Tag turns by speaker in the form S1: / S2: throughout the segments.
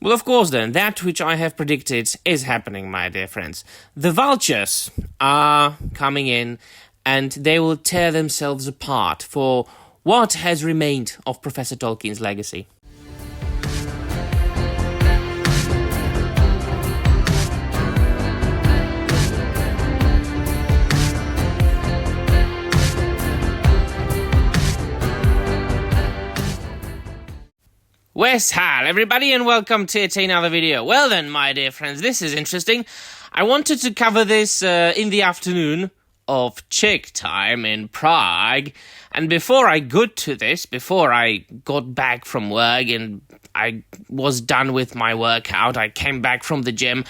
S1: Well, of course then, that which I have predicted is happening, my dear friends. The vultures are coming in, and they will tear themselves apart for what has remained of Professor Tolkien's legacy. Wes, hi everybody, and welcome to another video. Well then, my dear friends, this is interesting. I wanted to cover this in the afternoon of Czech time in Prague, and before I got to this, before I got back from work and I was done with my workout, I came back from the gym,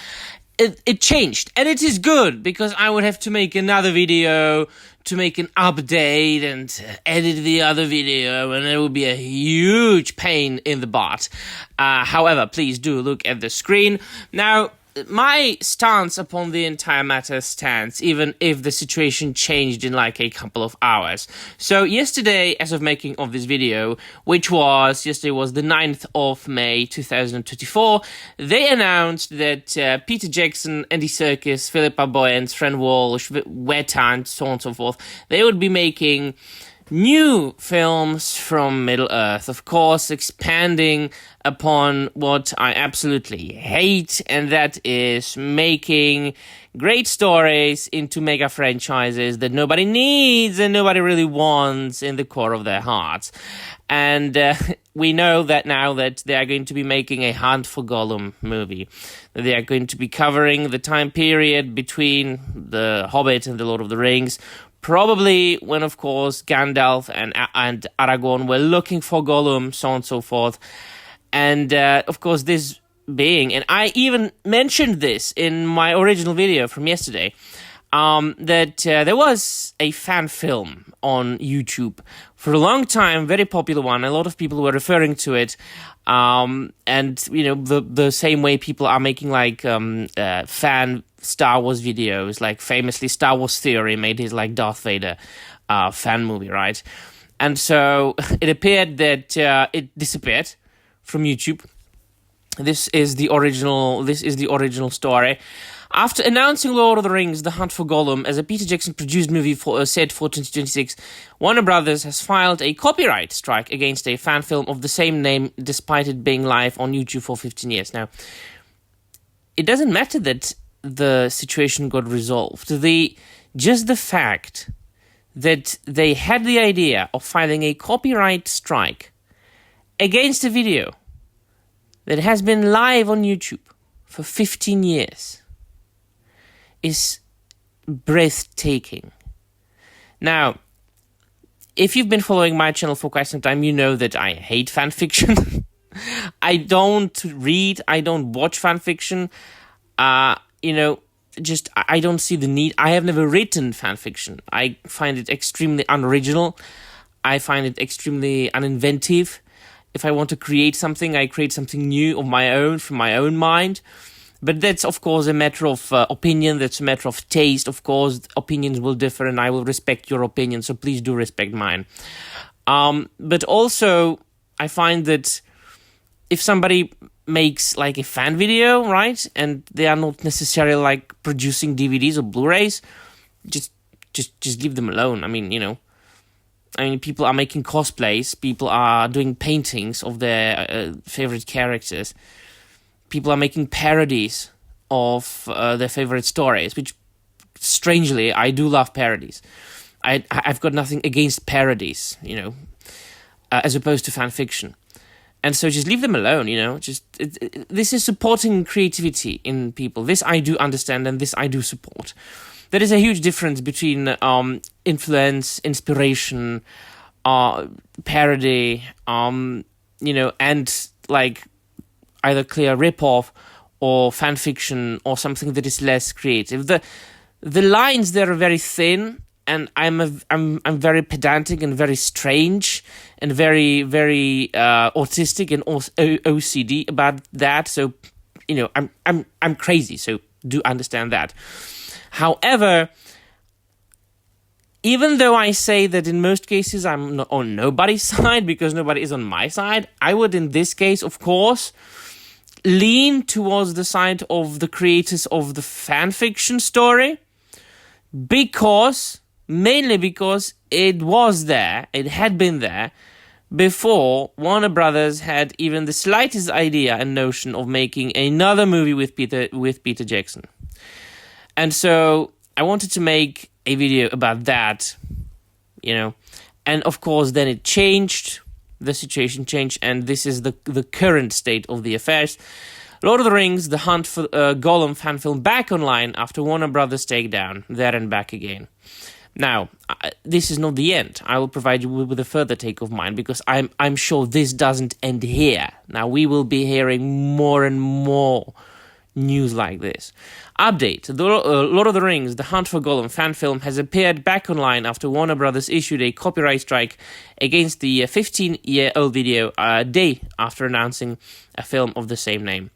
S1: it changed, and it is good, because I would have to make another video to make an update and edit the other video, and it would be a huge pain in the butt. However, please do look at the screen. Now, my stance upon the entire matter stands, even if the situation changed in like a couple of hours. So yesterday, as of making of this video, yesterday was the 9th of May 2024, they announced that Peter Jackson, Andy Serkis, Philippa Boyens, Fran Walsh, Wetan, so on and so forth, they would be making new films from Middle-earth, of course, expanding upon what I absolutely hate, and that is making great stories into mega franchises that nobody needs and nobody really wants in the core of their hearts. And we know that now that they are going to be making a Hunt for Gollum movie. They are going to be covering the time period between The Hobbit and The Lord of the Rings, probably when, of course, Gandalf and Aragorn were looking for Gollum, so on and so forth. And, of course, this being, and I even mentioned this in my original video from yesterday, that there was a fan film on YouTube for a long time, very popular one. A lot of people were referring to it, and, you know, the same way people are making, like, fan Star Wars videos, like famously Star Wars Theory made his like Darth Vader fan movie, right? And so it appeared that it disappeared from YouTube. This is the original story. After announcing Lord of the Rings: The Hunt for Gollum as a Peter Jackson produced movie set for 2026, Warner Brothers has filed a copyright strike against a fan film of the same name, despite it being live on YouTube for 15 years. Now, it doesn't matter that the situation got resolved. Just the fact that they had the idea of filing a copyright strike against a video that has been live on YouTube for 15 years is breathtaking. Now, if you've been following my channel for quite some time, you know that I hate fan fiction. I don't read, I don't watch fan fiction. You know, just, I don't see the need. I have never written fan fiction. I find it extremely unoriginal. I find it extremely uninventive. If I want to create something, I create something new of my own, from my own mind. But that's, of course, a matter of opinion. That's a matter of taste. Of course, opinions will differ, and I will respect your opinion, so please do respect mine. But also, I find that if somebody makes like a fan video, right, and they are not necessarily like producing DVDs or Blu-rays, just leave them alone. I mean, you know, people are making cosplays, people are doing paintings of their favorite characters, people are making parodies of their favorite stories, which, strangely, I do love parodies. I've got nothing against parodies, you know, as opposed to fan fiction. And so just leave them alone, you know. This is supporting creativity in people. This I do understand, and this I do support. There is a huge difference between influence, inspiration, parody, you know, and like either clear rip-off or fan fiction or something that is less creative. The lines there are very thin, and I'm very pedantic and very strange and very autistic and OCD about that. So, you know, I'm crazy. So do understand that. However, even though I say that in most cases I'm not on nobody's side because nobody is on my side, I would in this case, of course, lean towards the side of the creators of the fanfiction story mainly because it was there, it had been there, before Warner Brothers had even the slightest idea and notion of making another movie with Peter Jackson. And so I wanted to make a video about that, and of course then it changed, the situation changed, and this is the current state of the affairs. Lord of the Rings, The Hunt for Gollum fan film back online after Warner Brothers takedown, there and back again. Now, this is not the end. I will provide you with a further take of mine, because I'm sure this doesn't end here. Now, we will be hearing more and more news like this. Update. The Lord of the Rings, The Hunt for Gollum fan film has appeared back online after Warner Brothers issued a copyright strike against the 15-year-old video a day after announcing a film of the same name.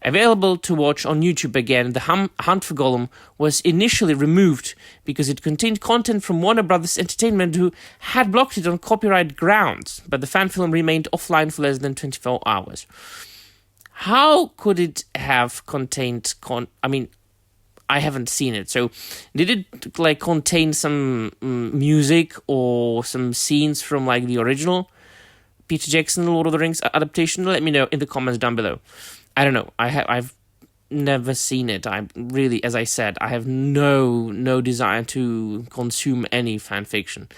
S1: Available to watch on YouTube again, The Hunt for Gollum was initially removed because it contained content from Warner Brothers Entertainment, who had blocked it on copyright grounds, but the fan film remained offline for less than 24 hours. How could it have contained I haven't seen it, so did it contain some music or some scenes from the original Peter Jackson Lord of the Rings adaptation? Let me know in the comments down below. I don't know. I've never seen it. I really, as I said, I have no desire to consume any fan fiction.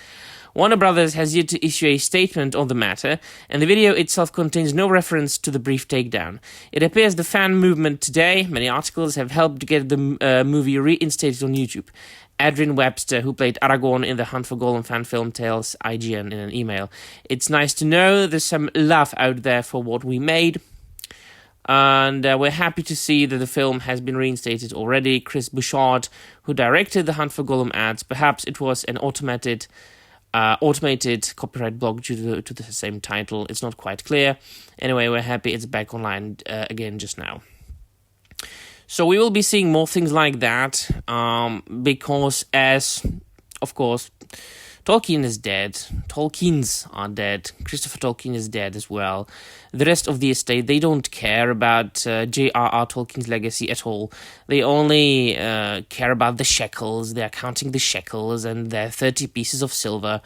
S1: Warner Brothers has yet to issue a statement on the matter, and the video itself contains no reference to the brief takedown. It appears the fan movement today, many articles, have helped get the movie reinstated on YouTube. Adrian Webster, who played Aragorn in the Hunt for Gollum fan film, tells IGN in an email, "It's nice to know there's some love out there for what we made. And we're happy to see that the film has been reinstated already." Chris Bouchard, who directed The Hunt for Gollum, adds, "Perhaps it was an automated copyright block due to the same title. It's not quite clear. Anyway, we're happy it's back online again just now." So we will be seeing more things like that, because of course, Tolkien is dead. Tolkiens are dead. Christopher Tolkien is dead as well. The rest of the estate, they don't care about J.R.R. Tolkien's legacy at all. They only care about the shekels. They are counting the shekels and their 30 pieces of silver.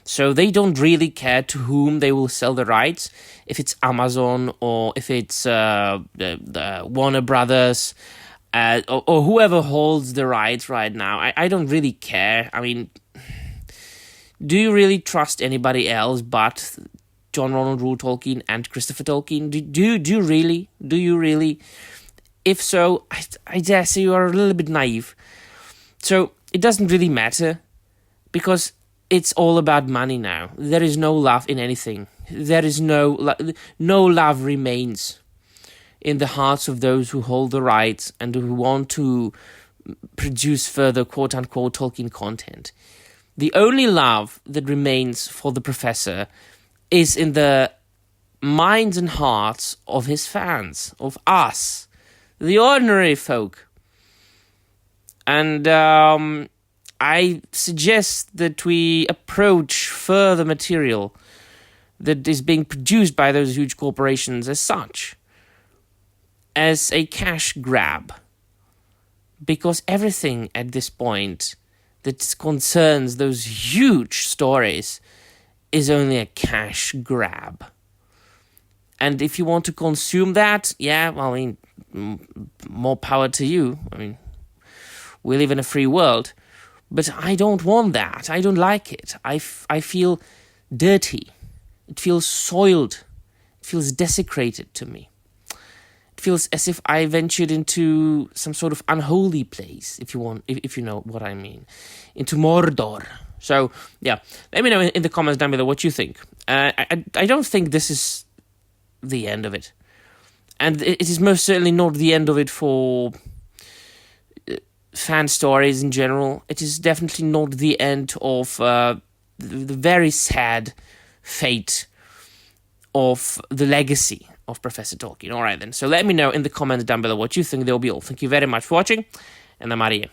S1: So they don't really care to whom they will sell the rights. If it's Amazon or if it's the Warner Brothers or whoever holds the rights right now. I don't really care. I mean, do you really trust anybody else but John Ronald Reuel Tolkien and Christopher Tolkien? Do you really? Do you really? If so, I dare say you are a little bit naive. So it doesn't really matter, because it's all about money now. There is no love in anything. There is no love remains in the hearts of those who hold the rights and who want to produce further quote-unquote Tolkien content. The only love that remains for the professor is in the minds and hearts of his fans, of us, the ordinary folk. And I suggest that we approach further material that is being produced by those huge corporations as such, as a cash grab. Because everything at this point that concerns those huge stories is only a cash grab. And if you want to consume that, yeah, well, I mean, more power to you. I mean, we live in a free world, but I don't want that. I don't like it. I feel dirty. It feels soiled. It feels desecrated to me. It feels as if I ventured into some sort of unholy place, if you know what I mean, into Mordor. So, yeah, let me know in the comments down below what you think. I don't think this is the end of it. And it is most certainly not the end of it for fan stories in general. It is definitely not the end of the very sad fate of the legacy of Professor Tolkien. All right, then. So let me know in the comments down below what you think. They'll be all. Thank you very much for watching, and I'm out of here.